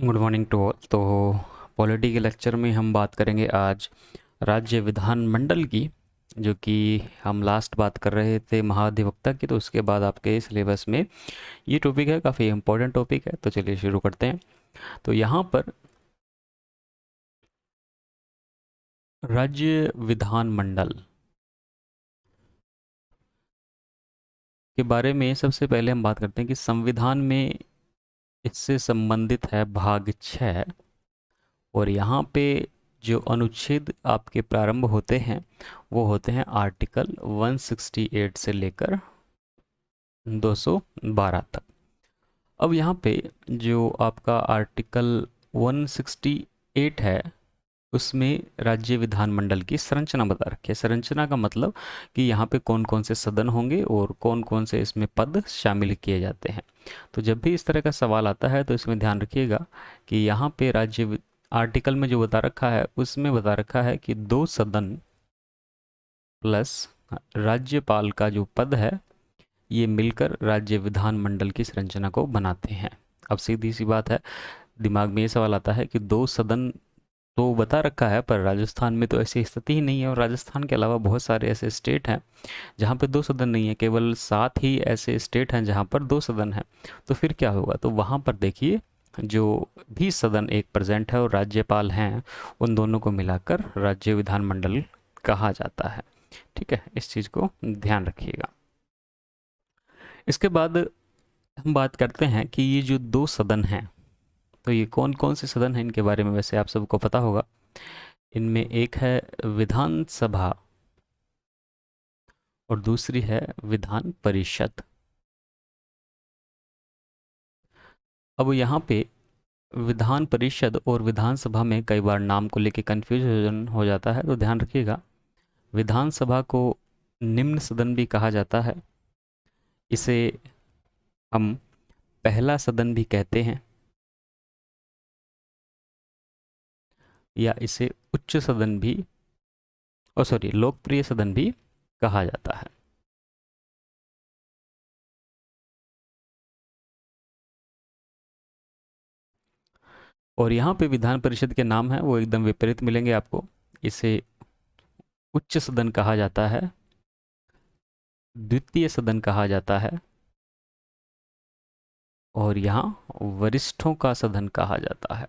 Good morning to all. तो polity के lecture में हम बात करेंगे आज राज्य विधानमंडल की, जो कि हम लास्ट बात कर रहे थे महाधिवक्ता की। तो उसके बाद आपके सिलेबस में ये टॉपिक है, काफ़ी इम्पोर्टेंट टॉपिक है। तो चलिए शुरू करते हैं। तो यहाँ पर राज्य विधानमंडल के बारे में सबसे पहले हम बात करते हैं कि संविधान में इससे संबंधित है भाग 6। और यहाँ पे जो अनुच्छेद आपके प्रारंभ होते हैं वो होते हैं आर्टिकल 168 से लेकर 212 तक। अब यहाँ पे जो आपका आर्टिकल 168 है उसमें राज्य विधानमंडल की संरचना बता रखी है। संरचना का मतलब कि यहाँ पे कौन कौन से सदन होंगे और कौन कौन से इसमें पद शामिल किए जाते हैं। तो जब भी इस तरह का सवाल आता है तो इसमें ध्यान रखिएगा कि यहाँ पे आर्टिकल में जो बता रखा है उसमें बता रखा है कि 2 सदन प्लस राज्यपाल का जो पद है ये मिलकर राज्य विधानमंडल की संरचना को बनाते हैं। अब सीधी सी बात है, दिमाग में ये सवाल आता है कि 2 सदन तो बता रखा है, पर राजस्थान में तो ऐसी स्थिति ही नहीं है। और राजस्थान के अलावा बहुत सारे ऐसे स्टेट हैं जहाँ पे 2 सदन नहीं है, केवल 7 ही ऐसे स्टेट हैं जहाँ पर 2 सदन हैं। तो फिर क्या होगा? तो वहाँ पर देखिए, जो भी सदन एक प्रेजेंट है और राज्यपाल हैं, उन दोनों को मिलाकर राज्य विधानमंडल कहा जाता है। ठीक है, इस चीज़ को ध्यान रखिएगा। इसके बाद हम बात करते हैं कि ये जो 2 सदन हैं, तो ये कौन कौन से सदन हैं इनके बारे में वैसे आप सबको पता होगा। इनमें एक है विधानसभा और दूसरी है विधान परिषद। अब यहाँ पे विधान परिषद और विधानसभा में कई बार नाम को लेके कन्फ्यूजन हो जाता है, तो ध्यान रखिएगा। विधानसभा को निम्न सदन भी कहा जाता है, इसे हम पहला सदन भी कहते हैं, या इसे उच्च सदन भी, और सॉरी, लोकप्रिय सदन भी कहा जाता है। और यहाँ पे विधान परिषद के नाम है वो एकदम विपरीत मिलेंगे आपको। इसे उच्च सदन कहा जाता है, द्वितीय सदन कहा जाता है, और यहाँ वरिष्ठों का सदन कहा जाता है।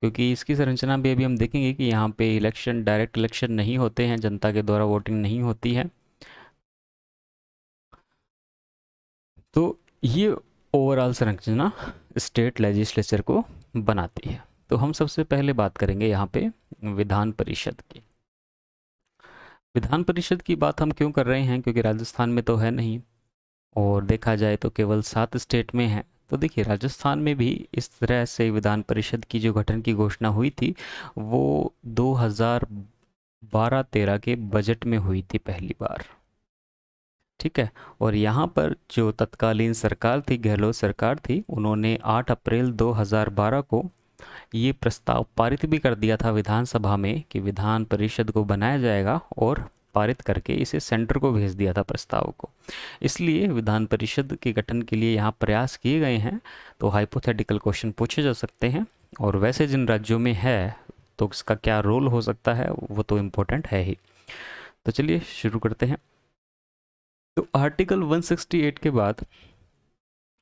क्योंकि इसकी संरचना भी अभी हम देखेंगे कि यहाँ पे इलेक्शन, डायरेक्ट इलेक्शन नहीं होते हैं, जनता के द्वारा वोटिंग नहीं होती है। तो ये ओवरऑल संरचना स्टेट लेजिस्लेचर को बनाती है। तो हम सबसे पहले बात करेंगे यहाँ पे विधान परिषद की। विधान परिषद की बात हम क्यों कर रहे हैं? क्योंकि राजस्थान में तो है नहीं, और देखा जाए तो केवल 7 स्टेट में है। तो देखिए, राजस्थान में भी इस तरह से विधान परिषद की जो गठन की घोषणा हुई थी वो 2012-13 के बजट में हुई थी पहली बार। ठीक है। और यहाँ पर जो तत्कालीन सरकार थी, गहलोत सरकार थी, उन्होंने 8 अप्रैल 2012 को ये प्रस्ताव पारित भी कर दिया था विधानसभा में कि विधान परिषद को बनाया जाएगा, और पारित करके इसे सेंटर को भेज दिया था प्रस्ताव को। इसलिए विधान परिषद के गठन के लिए यहाँ प्रयास किए गए हैं। तो हाइपोथेटिकल क्वेश्चन पूछे जा सकते हैं, और वैसे जिन राज्यों में है तो उसका क्या रोल हो सकता है वो तो इम्पोर्टेंट है ही। तो चलिए शुरू करते हैं। तो आर्टिकल 168 के बाद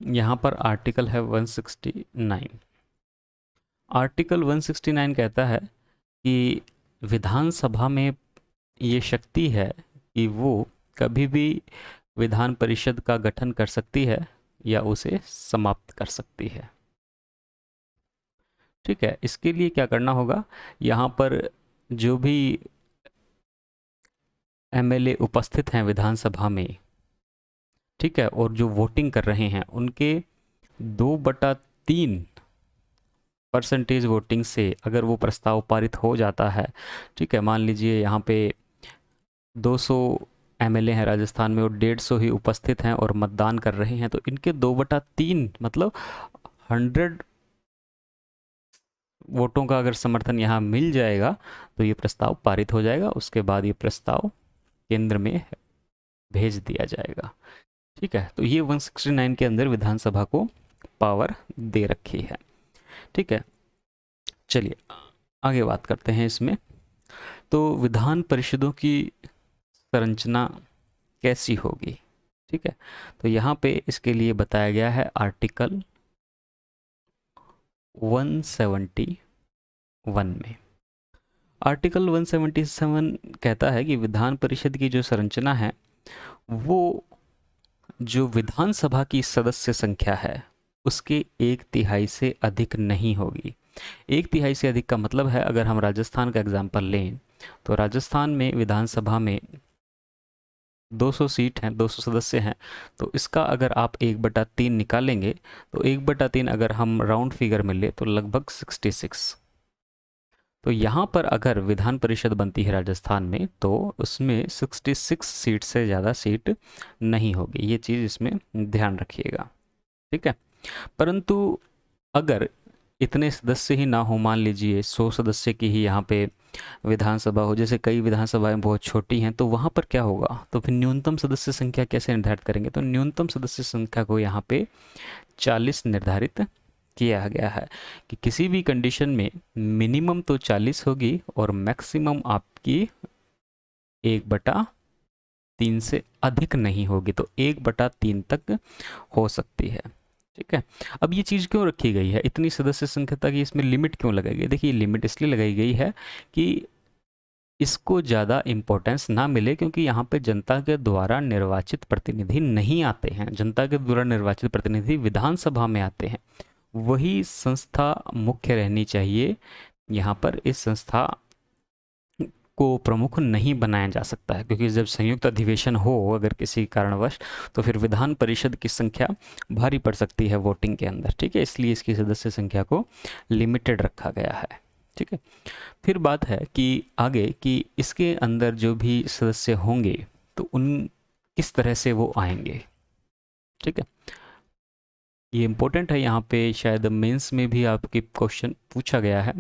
यहाँ पर आर्टिकल है 169। आर्टिकल 169 कहता है कि विधानसभा में ये शक्ति है कि वो कभी भी विधान परिषद का गठन कर सकती है या उसे समाप्त कर सकती है। ठीक है। इसके लिए क्या करना होगा? यहाँ पर जो भी एमएलए उपस्थित हैं विधानसभा में, ठीक है, और जो वोटिंग कर रहे हैं, उनके 2/3 परसेंटेज वोटिंग से अगर वो प्रस्ताव पारित हो जाता है, ठीक है, मान लीजिए यहाँ पे 200 एमएलए हैं राजस्थान में और 150 ही उपस्थित हैं और मतदान कर रहे हैं, तो इनके 2/3 मतलब 100 वोटों का अगर समर्थन यहाँ मिल जाएगा तो ये प्रस्ताव पारित हो जाएगा। उसके बाद ये प्रस्ताव केंद्र में भेज दिया जाएगा। ठीक है। तो ये 169 के अंदर विधानसभा को पावर दे रखी है। ठीक है, चलिए आगे बात करते हैं इसमें। तो विधान परिषदों की संरचना कैसी होगी? ठीक है, तो यहाँ पे इसके लिए बताया गया है आर्टिकल 171 में। आर्टिकल 177 कहता है कि विधान परिषद की जो संरचना है वो जो विधानसभा की सदस्य संख्या है उसके 1/3 से अधिक नहीं होगी। 1/3 से अधिक का मतलब है, अगर हम राजस्थान का एग्जाम्पल लें तो राजस्थान में विधानसभा में 200 सीट हैं, 200 सदस्य हैं, तो इसका अगर आप 1/3 निकालेंगे तो 1/3 अगर हम राउंड फिगर में ले तो लगभग 66। तो यहाँ पर अगर विधान परिषद बनती है राजस्थान में तो उसमें 66 सीट से ज़्यादा सीट नहीं होगी, ये चीज़ इसमें ध्यान रखिएगा। ठीक है, परंतु अगर इतने सदस्य ही ना हो, मान लीजिए 100 सदस्य की ही यहाँ पे विधानसभा हो, जैसे कई विधानसभाएं बहुत छोटी हैं, तो वहाँ पर क्या होगा, तो फिर न्यूनतम सदस्य संख्या कैसे निर्धारित करेंगे? तो न्यूनतम सदस्य संख्या को यहाँ पे 40 निर्धारित किया गया है कि किसी भी कंडीशन में मिनिमम तो 40 होगी और मैक्सिमम आपकी 1/3 से अधिक नहीं होगी, तो 1/3 तक हो सकती है। ठीक है, अब ये चीज़ क्यों रखी गई है, इतनी सदस्य संख्या तक इसमें लिमिट क्यों लगाई गई? देखिए, लिमिट इसलिए लगाई गई है कि इसको ज़्यादा इम्पोर्टेंस ना मिले, क्योंकि यहाँ पे जनता के द्वारा निर्वाचित प्रतिनिधि नहीं आते हैं। जनता के द्वारा निर्वाचित प्रतिनिधि विधानसभा में आते हैं, वही संस्था मुख्य रहनी चाहिए। यहाँ पर इस संस्था को प्रमुख नहीं बनाया जा सकता है, क्योंकि जब संयुक्त अधिवेशन हो अगर किसी कारणवश, तो फिर विधान परिषद की संख्या भारी पड़ सकती है वोटिंग के अंदर। ठीक है, इसलिए इसकी सदस्य संख्या को लिमिटेड रखा गया है। ठीक है, फिर बात है कि आगे कि इसके अंदर जो भी सदस्य होंगे तो उन किस तरह से वो आएंगे। ठीक है, ये इंपॉर्टेंट है, यहाँ पे शायद मेंस में भी आपके क्वेश्चन पूछा गया है।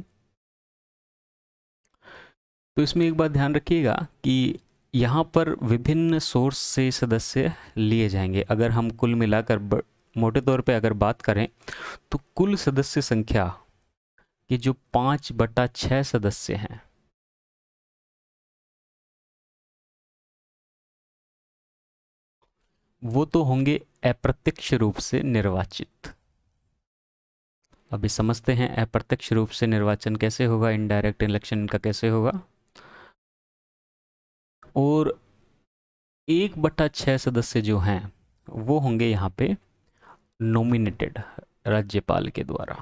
तो इसमें एक बात ध्यान रखिएगा कि यहाँ पर विभिन्न सोर्स से सदस्य लिए जाएंगे। अगर हम कुल मिलाकर मोटे तौर पे अगर बात करें तो कुल सदस्य संख्या के जो 5/6 सदस्य हैं वो तो होंगे अप्रत्यक्ष रूप से निर्वाचित। अभी समझते हैं अप्रत्यक्ष रूप से निर्वाचन कैसे होगा, इनडायरेक्ट इलेक्शन का कैसे होगा। और 1/6 सदस्य जो हैं वो होंगे यहाँ पे नॉमिनेटेड राज्यपाल के द्वारा।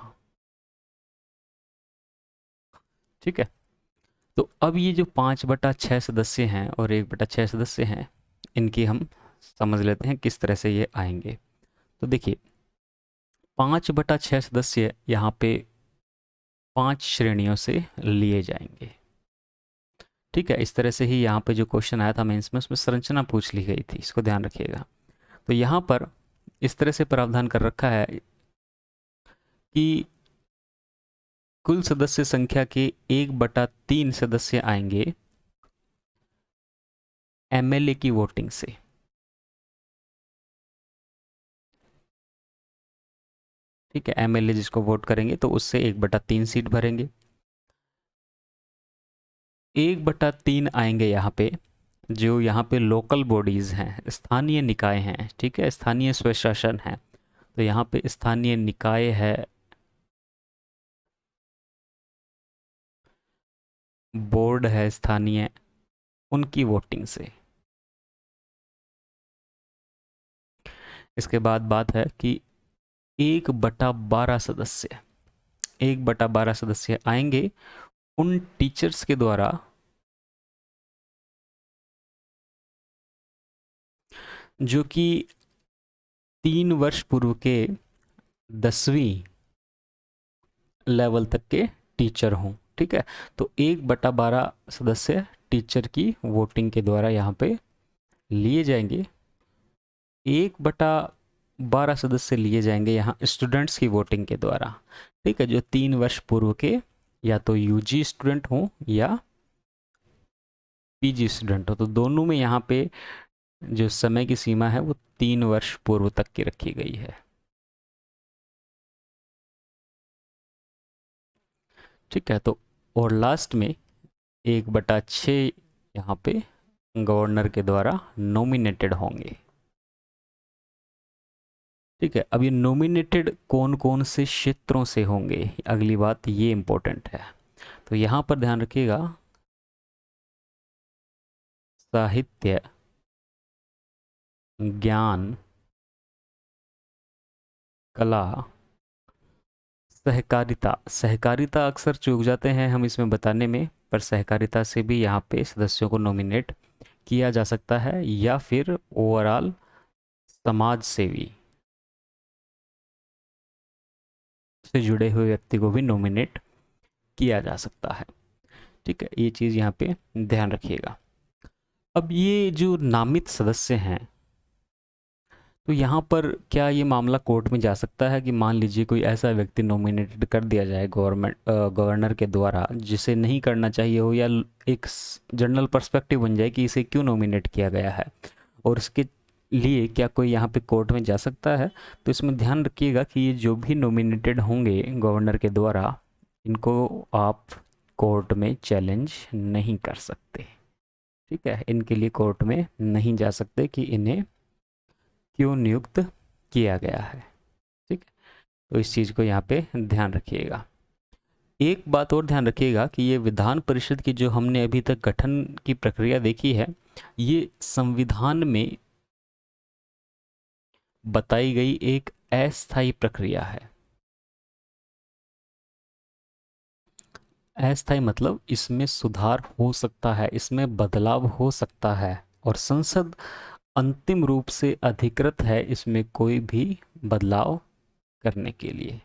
ठीक है, तो अब ये जो 5/6 सदस्य हैं और 1/6 सदस्य हैं, इनकी हम समझ लेते हैं किस तरह से ये आएंगे। तो देखिए, 5/6 सदस्य यहाँ पे 5 श्रेणियों से लिए जाएंगे। ठीक है, इस तरह से ही यहाँ पे जो क्वेश्चन आया था मेंस में, उसमें संरचना पूछ ली गई थी, इसको ध्यान रखिएगा। तो यहाँ पर इस तरह से प्रावधान कर रखा है कि कुल सदस्य संख्या के 1/3 सदस्य आएंगे एमएलए की वोटिंग से। ठीक है, एमएलए जिसको वोट करेंगे तो उससे 1/3 सीट भरेंगे। 1/3 आएंगे यहाँ पे जो यहाँ पे लोकल बॉडीज हैं, स्थानीय निकाय हैं। ठीक है, स्थानीय स्वशासन है, तो यहाँ पे स्थानीय निकाय है, बोर्ड है स्थानीय, उनकी वोटिंग से। इसके बाद बात है कि 1/12 सदस्य, 1/12 सदस्य आएंगे उन टीचर्स के द्वारा जो कि 3 वर्ष पूर्व के 10वीं लेवल तक के टीचर हों। ठीक है, तो 1/12 सदस्य टीचर की वोटिंग के द्वारा यहाँ पे लिए जाएंगे। 1/12 सदस्य लिए जाएंगे यहाँ स्टूडेंट्स की वोटिंग के द्वारा। ठीक है, जो 3 वर्ष पूर्व के या तो यूजी स्टूडेंट हों या पीजी स्टूडेंट हो, तो दोनों में यहाँ पे जो समय की सीमा है वो 3 वर्ष पूर्व तक की रखी गई है। ठीक है। तो और लास्ट में 1/6 यहाँ पे गवर्नर के द्वारा नॉमिनेटेड होंगे। ठीक है। अब ये नॉमिनेटेड कौन कौन से क्षेत्रों से होंगे, अगली बात ये इंपॉर्टेंट है। तो यहाँ पर ध्यान रखिएगा, साहित्य, ज्ञान, कला, सहकारिता। सहकारिता अक्सर चूक जाते हैं हम इसमें बताने में, पर सहकारिता से भी यहाँ पे सदस्यों को नॉमिनेट किया जा सकता है, या फिर ओवरऑल समाज सेवी से जुड़े हुए व्यक्ति को भी नॉमिनेट किया जा सकता है। ठीक है, ये चीज़ यहाँ पे ध्यान रखिएगा। अब ये जो नामित सदस्य हैं, तो यहाँ पर क्या ये मामला कोर्ट में जा सकता है कि मान लीजिए कोई ऐसा व्यक्ति नॉमिनेटेड कर दिया जाए गवर्नर के द्वारा जिसे नहीं करना चाहिए हो, या एक जनरल पर्सपेक्टिव बन जाए कि इसे क्यों नॉमिनेट किया गया है, और इसके लिए क्या कोई यहाँ पे कोर्ट में जा सकता है? तो इसमें ध्यान रखिएगा कि ये जो भी नॉमिनेटेड होंगे गवर्नर के द्वारा, इनको आप कोर्ट में चैलेंज नहीं कर सकते। ठीक है, इनके लिए कोर्ट में नहीं जा सकते कि इन्हें क्यों नियुक्त किया गया है। ठीक है, तो इस चीज़ को यहाँ पे ध्यान रखिएगा। एक बात और ध्यान रखिएगा कि ये विधान परिषद की जो हमने अभी तक गठन की प्रक्रिया देखी है, ये संविधान में बताई गई एक अस्थायी प्रक्रिया है। अस्थायी मतलब इसमें सुधार हो सकता है, इसमें बदलाव हो सकता है, और संसद अंतिम रूप से अधिकृत है इसमें कोई भी बदलाव करने के लिए।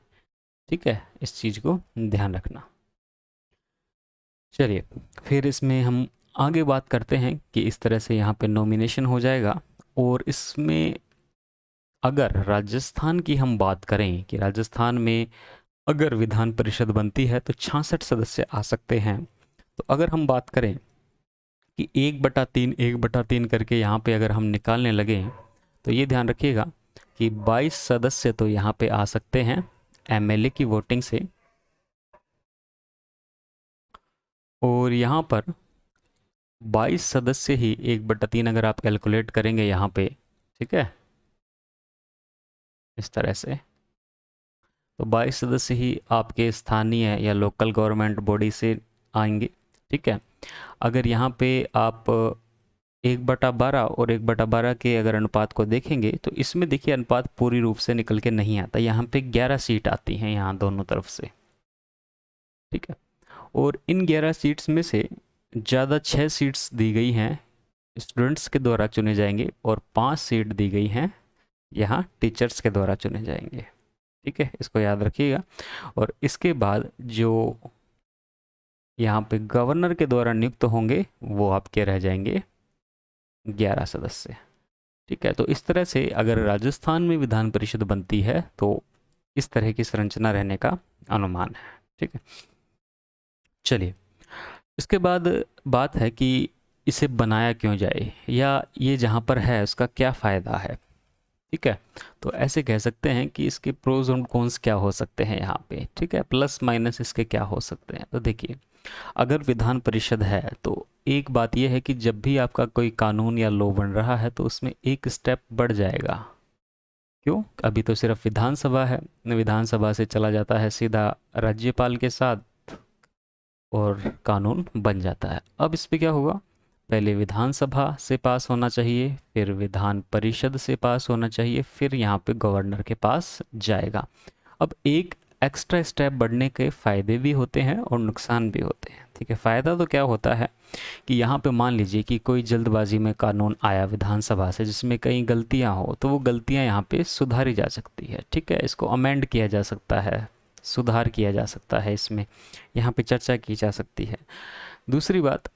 ठीक है, इस चीज़ को ध्यान रखना। चलिए, फिर इसमें हम आगे बात करते हैं कि इस तरह से यहाँ पे नॉमिनेशन हो जाएगा। और इसमें अगर राजस्थान की हम बात करें कि राजस्थान में अगर विधान परिषद बनती है तो 66 सदस्य आ सकते हैं। तो अगर हम बात करें कि 1/3 करके यहाँ पे अगर हम निकालने लगे, तो ये ध्यान रखिएगा कि 22 सदस्य तो यहाँ पे आ सकते हैं एमएलए की वोटिंग से, और यहाँ पर 22 सदस्य ही 1/3 अगर आप कैलकुलेट करेंगे यहाँ पे, ठीक है, इस तरह से, तो 22 सदस्य ही आपके स्थानीय या लोकल गवर्नमेंट बॉडी से आएंगे। ठीक है, अगर यहाँ पे आप 1/12 और 1/12 के अगर अनुपात को देखेंगे, तो इसमें देखिए अनुपात पूरी रूप से निकल के नहीं आता। यहाँ पे 11 सीट आती हैं यहाँ दोनों तरफ से। ठीक है, और इन 11 सीट्स में से ज़्यादा 6 सीट्स दी गई हैं स्टूडेंट्स के द्वारा चुने जाएंगे, और 5 सीट दी गई हैं यहाँ टीचर्स के द्वारा चुने जाएंगे। ठीक है, इसको याद रखिएगा। और इसके बाद जो यहाँ पे गवर्नर के द्वारा नियुक्त होंगे वो आपके रह जाएंगे 11 सदस्य। ठीक है, तो इस तरह से अगर राजस्थान में विधान परिषद बनती है तो इस तरह की संरचना रहने का अनुमान है। ठीक है, चलिए, इसके बाद बात है कि इसे बनाया क्यों जाए, या ये जहाँ पर है उसका क्या फ़ायदा है। ठीक है, तो ऐसे कह सकते हैं कि इसके प्रोज और कॉन्स क्या हो सकते हैं यहाँ पे। ठीक है, प्लस माइनस इसके क्या हो सकते हैं। तो देखिए, अगर विधान परिषद है तो एक बात यह है कि जब भी आपका कोई कानून या लॉ बन रहा है तो उसमें एक स्टेप बढ़ जाएगा। क्यों? अभी तो सिर्फ विधानसभा है, विधानसभा से चला जाता है सीधा राज्यपाल के साथ और कानून बन जाता है। अब इस पे क्या होगा, पहले विधानसभा से पास होना चाहिए, फिर विधान परिषद से पास होना चाहिए, फिर यहाँ पे गवर्नर के पास जाएगा। अब एक एक्स्ट्रा स्टेप बढ़ने के फ़ायदे भी होते हैं और नुकसान भी होते हैं। ठीक है, फ़ायदा तो क्या होता है कि यहाँ पे मान लीजिए कि कोई जल्दबाजी में कानून आया विधानसभा से जिसमें कई गलतियाँ हो, तो वो गलतियाँ यहाँ पे सुधारी जा सकती है। ठीक है, इसको अमेंड किया जा सकता है, सुधार किया जा सकता है, इसमें यहाँ पे चर्चा की जा सकती है। दूसरी बात,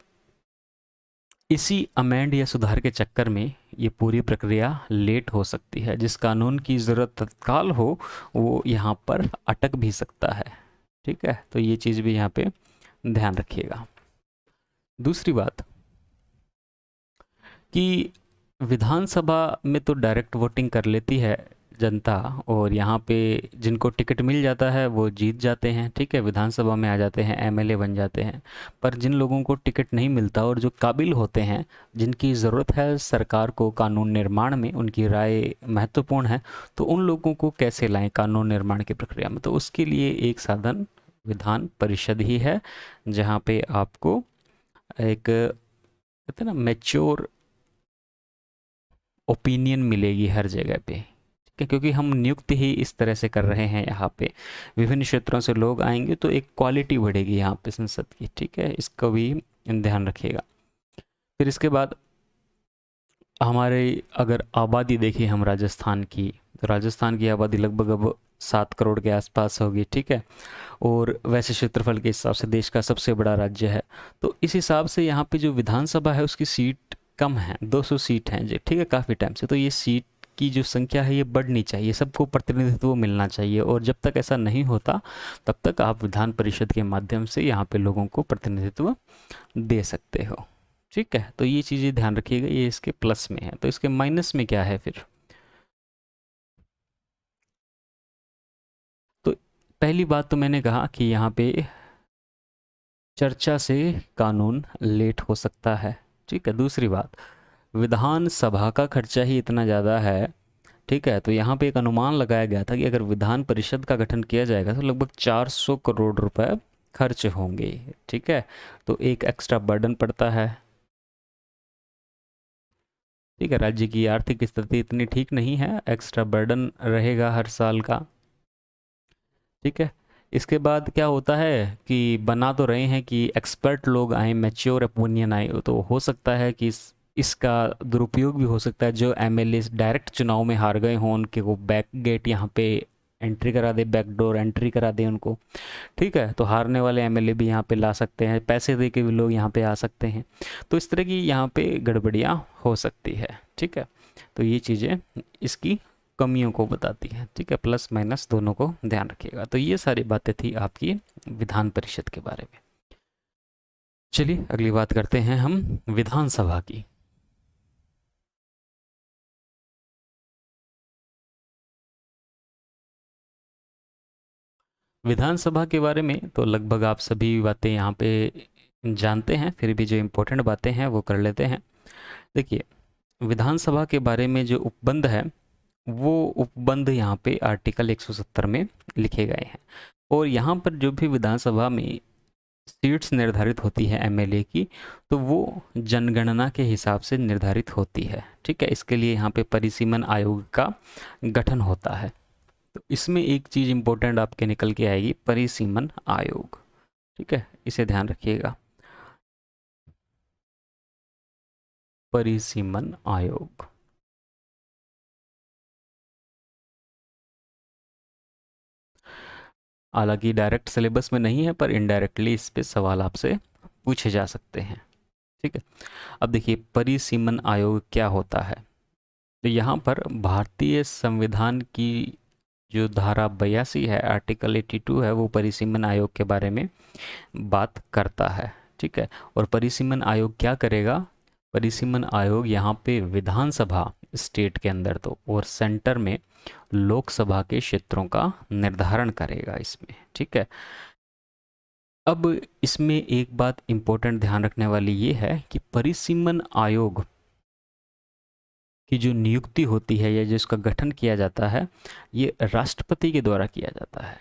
इसी अमेंड या सुधार के चक्कर में ये पूरी प्रक्रिया लेट हो सकती है। जिस कानून की ज़रूरत तत्काल हो वो यहाँ पर अटक भी सकता है। ठीक है, तो ये चीज़ भी यहाँ पे ध्यान रखिएगा। दूसरी बात कि विधानसभा में तो डायरेक्ट वोटिंग कर लेती है जनता, और यहाँ पे जिनको टिकट मिल जाता है वो जीत जाते हैं, ठीक है, विधानसभा में आ जाते हैं, एमएलए बन जाते हैं। पर जिन लोगों को टिकट नहीं मिलता और जो काबिल होते हैं, जिनकी ज़रूरत है सरकार को कानून निर्माण में, उनकी राय महत्वपूर्ण है, तो उन लोगों को कैसे लाएं कानून निर्माण की प्रक्रिया में? तो उसके लिए एक साधन विधान परिषद ही है, जहाँ पे आपको एक कहते हैं ना मैच्योर ओपिनियन मिलेगी हर जगह पे, ठीक है, क्योंकि हम नियुक्त ही इस तरह से कर रहे हैं यहाँ पे। विभिन्न क्षेत्रों से लोग आएंगे तो एक क्वालिटी बढ़ेगी यहाँ पे संसद की, ठीक है, इसका भी ध्यान रखिएगा। फिर इसके बाद हमारे अगर आबादी देखिए हम राजस्थान की, तो राजस्थान की आबादी लगभग अब 7 करोड़ के आसपास होगी, ठीक है, और वैसे क्षेत्रफल के हिसाब से देश का सबसे बड़ा राज्य है। तो इस हिसाब से यहाँ पे जो विधानसभा है उसकी सीट कम है, 200 सीट हैं जी, ठीक है, काफ़ी टाइम से। तो ये सीट की जो संख्या है ये बढ़नी चाहिए, सबको प्रतिनिधित्व मिलना चाहिए, और जब तक ऐसा नहीं होता तब तक आप विधान परिषद के माध्यम से यहाँ पे लोगों को प्रतिनिधित्व दे सकते हो, ठीक है। तो ये चीज़ें ध्यान रखिएगा, ये इसके प्लस में है। तो इसके माइनस में क्या है फिर? तो पहली बात तो मैंने कहा कि यहाँ पे चर्चा से कानून लेट हो सकता है, ठीक है। दूसरी बात, विधानसभा का खर्चा ही इतना ज़्यादा है, ठीक है, तो यहाँ पे एक अनुमान लगाया गया था कि अगर विधान परिषद का गठन किया जाएगा तो लगभग 400 करोड़ रुपए खर्च होंगे, ठीक है। तो एक एक्स्ट्रा बर्डन पड़ता है, ठीक है, राज्य की आर्थिक स्थिति इतनी ठीक नहीं है, एक्स्ट्रा बर्डन रहेगा हर साल का, ठीक है। इसके बाद क्या होता है कि बना तो रहे हैं कि एक्सपर्ट लोग आए, मैच्योर ओपिनियन आए, तो हो सकता है कि इसका दुरुपयोग भी हो सकता है। जो एमएलए डायरेक्ट चुनाव में हार गए हों उनके को बैक गेट यहाँ पे एंट्री करा दे, बैकडोर एंट्री करा दे उनको, ठीक है। तो हारने वाले एमएलए भी यहाँ पे ला सकते हैं, पैसे दे के भी लोग यहाँ पे आ सकते हैं। तो इस तरह की यहाँ पे गड़बड़ियाँ हो सकती है, ठीक है। तो ये चीज़ें इसकी कमियों को बताती हैं, ठीक है, प्लस माइनस दोनों को ध्यान रखिएगा। तो ये सारी बातें थी आपकी विधान परिषद के बारे में। चलिए अगली बात करते हैं हम विधानसभा की। विधानसभा के बारे में तो लगभग आप सभी बातें यहाँ पे जानते हैं, फिर भी जो इम्पोर्टेंट बातें हैं वो कर लेते हैं। देखिए, विधानसभा के बारे में जो उपबंध है वो उपबंध यहाँ पे आर्टिकल 170 में लिखे गए हैं, और यहाँ पर जो भी विधानसभा में सीट्स निर्धारित होती है एमएलए की, तो वो जनगणना के हिसाब से निर्धारित होती है, ठीक है। इसके लिए यहाँ पे परिसीमन आयोग का गठन होता है। तो इसमें एक चीज़ इंपॉर्टेंट आपके निकल के आएगी, परिसीमन आयोग, ठीक है, इसे ध्यान रखिएगा, परिसीमन आयोग। हालांकि डायरेक्ट सिलेबस में नहीं है, पर इनडायरेक्टली इस पे सवाल आपसे पूछे जा सकते हैं, ठीक है। अब देखिए परिसीमन आयोग क्या होता है। तो यहाँ पर भारतीय संविधान की जो धारा 82 है, आर्टिकल 82 है, वो परिसीमन आयोग के बारे में बात करता है, ठीक है। और परिसीमन आयोग क्या करेगा? परिसीमन आयोग यहाँ पे विधानसभा स्टेट के अंदर तो, और सेंटर में लोकसभा के क्षेत्रों का निर्धारण करेगा इसमें, ठीक है। अब इसमें एक बात इंपॉर्टेंट ध्यान रखने वाली ये है कि परिसीमन आयोग की जो नियुक्ति होती है या जिसका गठन किया जाता है, ये राष्ट्रपति के द्वारा किया जाता है,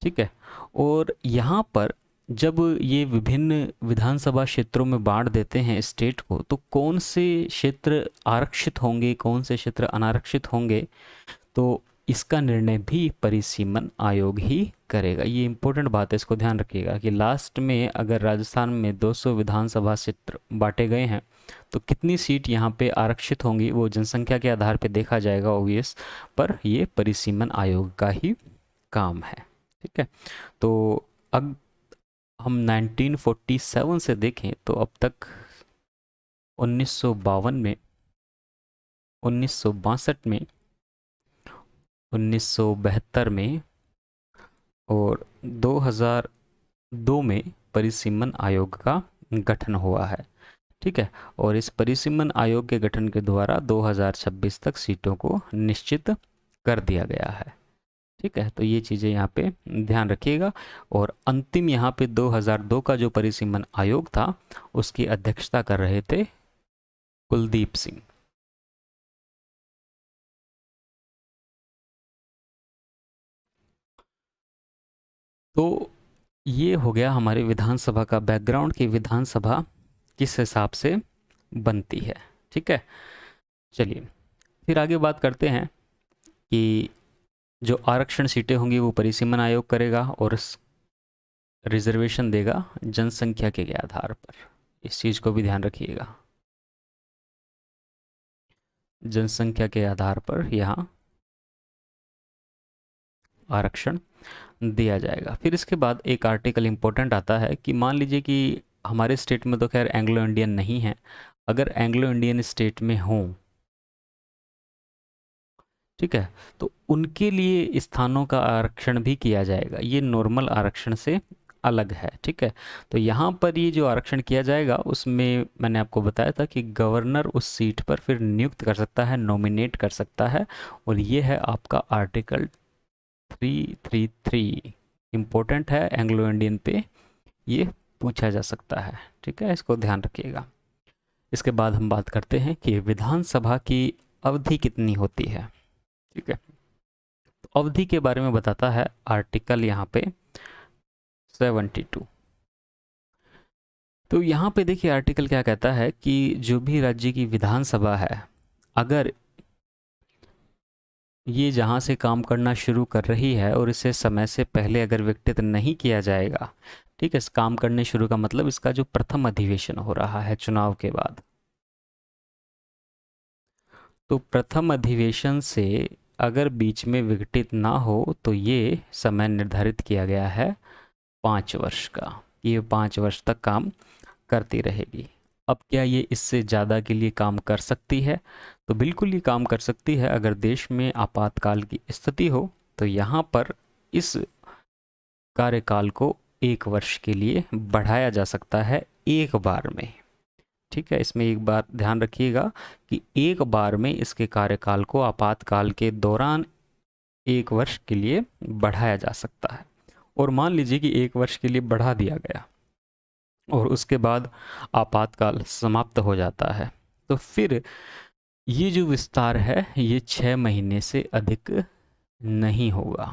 ठीक है। और यहाँ पर जब ये विभिन्न विधानसभा क्षेत्रों में बांट देते हैं स्टेट को, तो कौन से क्षेत्र आरक्षित होंगे, कौन से क्षेत्र अनारक्षित होंगे, तो इसका निर्णय भी परिसीमन आयोग ही करेगा। ये इंपॉर्टेंट बात है, इसको ध्यान रखिएगा कि लास्ट में अगर राजस्थान में 200 विधानसभा क्षेत्र बांटे गए हैं तो कितनी सीट यहाँ पे आरक्षित होंगी वो जनसंख्या के आधार पे देखा जाएगा, ऑब्वियस, पर ये परिसीमन आयोग का ही काम है, ठीक है। तो अब हम 1947 से देखें तो अब तक 1952 में, 1962 में, 1972 में और 2002 में परिसीमन आयोग का गठन हुआ है, ठीक है। और इस परिसीमन आयोग के गठन के द्वारा 2026 तक सीटों को निश्चित कर दिया गया है। ठीक है, तो ये चीज़ें यहाँ पे ध्यान रखिएगा। और अंतिम यहाँ पे 2002 का जो परिसीमन आयोग था उसकी अध्यक्षता कर रहे थे कुलदीप सिंह। तो ये हो गया हमारे विधानसभा का बैकग्राउंड कि विधानसभा किस हिसाब से बनती है। ठीक है, चलिए फिर आगे बात करते हैं कि जो आरक्षण सीटें होंगी वो परिसीमन आयोग करेगा और रिजर्वेशन देगा जनसंख्या के आधार पर। इस चीज़ को भी ध्यान रखिएगा, जनसंख्या के आधार पर यहाँ आरक्षण दिया जाएगा। फिर इसके बाद एक आर्टिकल इम्पोर्टेंट आता है कि मान लीजिए कि हमारे स्टेट में तो खैर एंग्लो इंडियन नहीं है, अगर एंग्लो इंडियन स्टेट में हों, ठीक है, तो उनके लिए स्थानों का आरक्षण भी किया जाएगा। ये नॉर्मल आरक्षण से अलग है। ठीक है, तो यहाँ पर ये जो आरक्षण किया जाएगा उसमें मैंने आपको बताया था कि गवर्नर उस सीट पर फिर नियुक्त कर सकता है, नॉमिनेट कर सकता है। और ये है आपका आर्टिकल 333, इम्पोर्टेंट है, एंग्लो इंडियन पे ये पूछा जा सकता है। ठीक है, इसको ध्यान रखिएगा। इसके बाद हम बात करते हैं कि विधानसभा की अवधि कितनी होती है। ठीक है, तो अवधि के बारे में बताता है आर्टिकल यहाँ पे 72। तो यहाँ पे देखिए आर्टिकल क्या कहता है कि जो भी राज्य की विधानसभा है, अगर ये जहाँ से काम करना शुरू कर रही है और इसे समय से पहले अगर विघटित नहीं किया जाएगा, ठीक है, इस काम करने शुरू का मतलब इसका जो प्रथम अधिवेशन हो रहा है चुनाव के बाद, तो प्रथम अधिवेशन से अगर बीच में विघटित ना हो तो ये समय निर्धारित किया गया है 5 वर्ष का। ये 5 वर्ष तक काम करती रहेगी। अब क्या ये इससे ज़्यादा के लिए काम कर सकती है? तो बिल्कुल ये काम कर सकती है। अगर देश में आपातकाल की स्थिति हो तो यहाँ पर इस कार्यकाल को 1 वर्ष के लिए बढ़ाया जा सकता है एक बार में। ठीक है, इसमें एक बात ध्यान रखिएगा कि एक बार में इसके कार्यकाल को आपातकाल के दौरान 1 वर्ष के लिए बढ़ाया जा सकता है। और मान लीजिए कि 1 वर्ष के लिए बढ़ा दिया गया और उसके बाद आपातकाल समाप्त हो जाता है, तो फिर ये जो विस्तार है ये 6 महीने से अधिक नहीं होगा।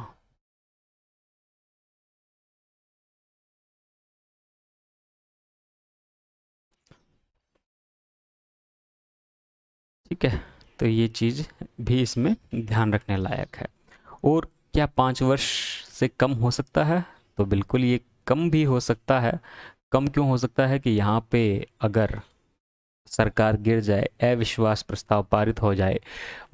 ठीक है, तो ये चीज़ भी इसमें ध्यान रखने लायक है। और क्या 5 वर्ष से कम हो सकता है? तो बिल्कुल ये कम भी हो सकता है। कम क्यों हो सकता है कि यहाँ पे अगर सरकार गिर जाए, अविश्वास प्रस्ताव पारित हो जाए,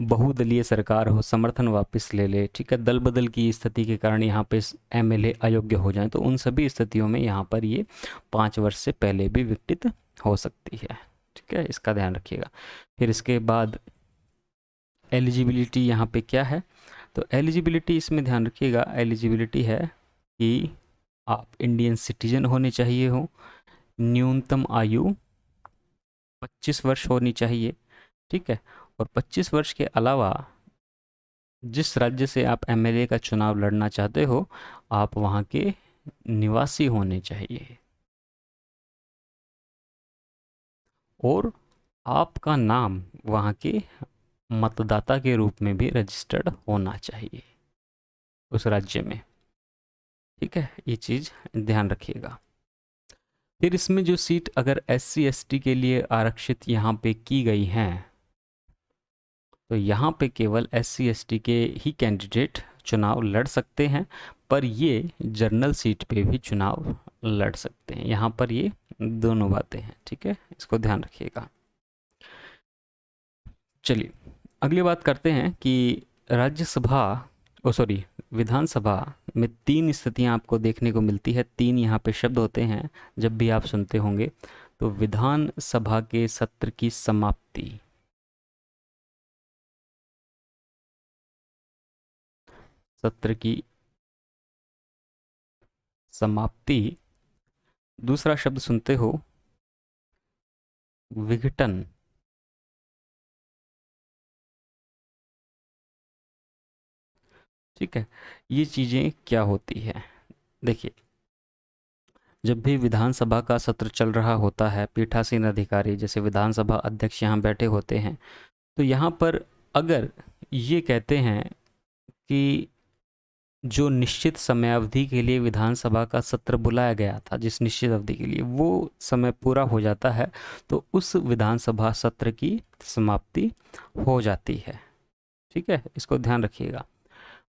बहुदलीय सरकार हो, समर्थन वापस ले ले, ठीक है, दल बदल की स्थिति के कारण यहाँ पे एमएलए अयोग्य हो जाए, तो उन सभी स्थितियों में यहाँ पर ये 5 वर्ष से पहले भी विघटित हो सकती है। ठीक है, इसका ध्यान रखिएगा। फिर इसके बाद एलिजिबिलिटी यहाँ पे क्या है? तो एलिजिबिलिटी इसमें ध्यान रखिएगा, एलिजिबिलिटी है कि आप इंडियन सिटीजन होने चाहिए हो, न्यूनतम आयु 25 वर्ष होनी चाहिए। ठीक है, और 25 वर्ष के अलावा जिस राज्य से आप एमएलए का चुनाव लड़ना चाहते हो आप वहाँ के निवासी होने चाहिए, और आपका नाम वहाँ के मतदाता के रूप में भी रजिस्टर्ड होना चाहिए उस राज्य में। ठीक है, ये चीज़ ध्यान रखिएगा। फिर इसमें जो सीट अगर SC ST के लिए आरक्षित यहाँ पे की गई हैं, तो यहाँ पे केवल SC ST के ही कैंडिडेट चुनाव लड़ सकते हैं, पर ये जनरल सीट पे भी चुनाव लड़ सकते हैं। यहाँ पर ये दोनों बातें हैं। ठीक है, इसको ध्यान रखिएगा। चलिए अगली बात करते हैं कि राज्यसभा, ओ सॉरी, विधानसभा में 3 स्थितियां आपको देखने को मिलती है। 3 यहाँ पे शब्द होते हैं जब भी आप सुनते होंगे। तो विधानसभा के सत्र की समाप्ति, सत्र की समाप्ति। दूसरा शब्द सुनते हो विघटन। ठीक है, ये चीज़ें क्या होती है, देखिए जब भी विधानसभा का सत्र चल रहा होता है, पीठासीन अधिकारी जैसे विधानसभा अध्यक्ष यहाँ बैठे होते हैं, तो यहाँ पर अगर ये कहते हैं कि जो निश्चित समयावधि के लिए विधानसभा का सत्र बुलाया गया था, जिस निश्चित अवधि के लिए वो समय पूरा हो जाता है, तो उस विधानसभा सत्र की समाप्ति हो जाती है। ठीक है, इसको ध्यान रखिएगा।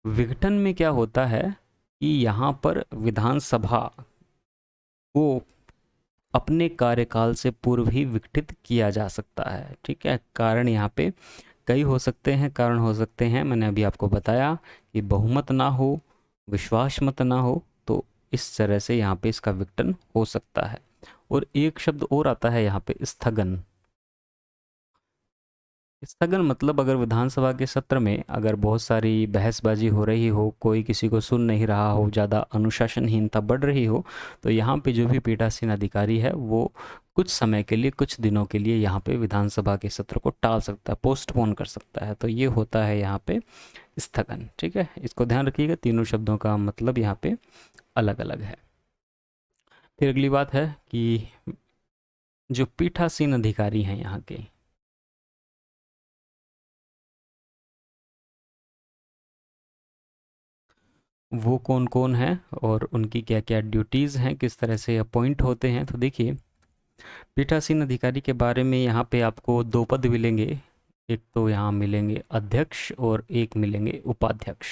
विघटन में क्या होता है कि यहाँ पर विधानसभा को अपने कार्यकाल से पूर्व ही विघटित किया जा सकता है। ठीक है, कारण यहाँ पे कई हो सकते हैं, कारण हो सकते हैं, मैंने अभी आपको बताया कि बहुमत ना हो, विश्वास मत ना हो, तो इस तरह से यहाँ पे इसका विघटन हो सकता है। और एक शब्द और आता है यहाँ पे, स्थगन। स्थगन मतलब अगर विधानसभा के सत्र में अगर बहुत सारी बहसबाजी हो रही हो, कोई किसी को सुन नहीं रहा हो, ज़्यादा अनुशासनहीनता बढ़ रही हो, तो यहाँ पे जो भी पीठासीन अधिकारी है वो कुछ समय के लिए, कुछ दिनों के लिए यहाँ पे विधानसभा के सत्र को टाल सकता है, पोस्टपोन कर सकता है। तो ये होता है यहाँ पे स्थगन। ठीक है, इसको ध्यान रखिएगा, तीनों शब्दों का मतलब यहाँ पे अलग अलग है। फिर अगली बात है कि जो पीठासीन अधिकारी हैं यहाँ के, वो कौन कौन है और उनकी क्या क्या ड्यूटीज़ हैं, किस तरह से अपॉइंट होते हैं। तो देखिए, पीठासीन अधिकारी के बारे में यहाँ पे आपको दो पद मिलेंगे, एक तो यहाँ मिलेंगे अध्यक्ष और एक मिलेंगे उपाध्यक्ष।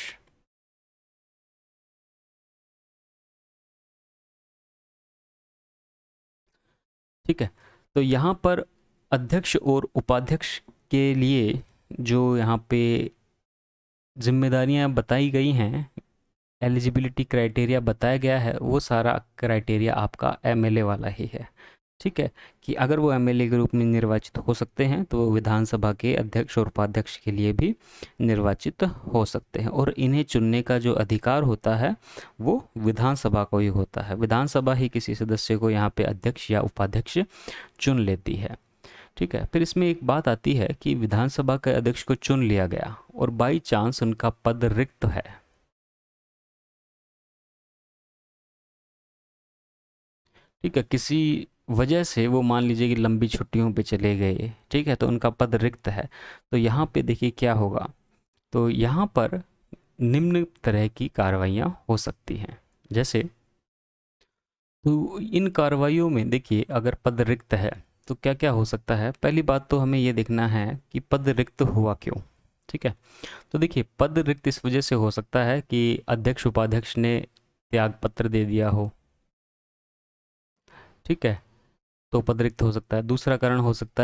ठीक है, तो यहाँ पर अध्यक्ष और उपाध्यक्ष के लिए जो यहाँ पे जिम्मेदारियां बताई गई हैं, एलिजिबिलिटी क्राइटेरिया बताया गया है, वो सारा क्राइटेरिया आपका एमएलए वाला ही है। ठीक है, कि अगर वो एमएलए के रूप में निर्वाचित हो सकते हैं तो वो विधानसभा के अध्यक्ष और उपाध्यक्ष के लिए भी निर्वाचित हो सकते हैं, और इन्हें चुनने का जो अधिकार होता है वो विधानसभा को ही होता है। विधानसभा ही किसी सदस्य को यहाँ पे अध्यक्ष या उपाध्यक्ष चुन लेती है। ठीक है, फिर इसमें एक बात आती है कि विधानसभा के अध्यक्ष को चुन लिया गया और बाई चांस उनका पद रिक्त है। ठीक है, किसी वजह से वो मान लीजिए कि लंबी छुट्टियों पे चले गए, ठीक है, तो उनका पद रिक्त है, तो यहाँ पे देखिए क्या होगा। तो यहाँ पर निम्न तरह की कार्रवाइयाँ हो सकती हैं, जैसे, तो इन कार्रवाइयों में देखिए अगर पद रिक्त है तो क्या क्या हो सकता है। पहली बात तो हमें ये देखना है कि पद रिक्त हुआ क्यों। ठीक है, तो देखिए पद रिक्त इस वजह से हो सकता है कि अध्यक्ष उपाध्यक्ष ने त्याग पत्र दे दिया हो। ठीक है, तो पद रिक्त हो सकता है। दूसरा कारण हो सकता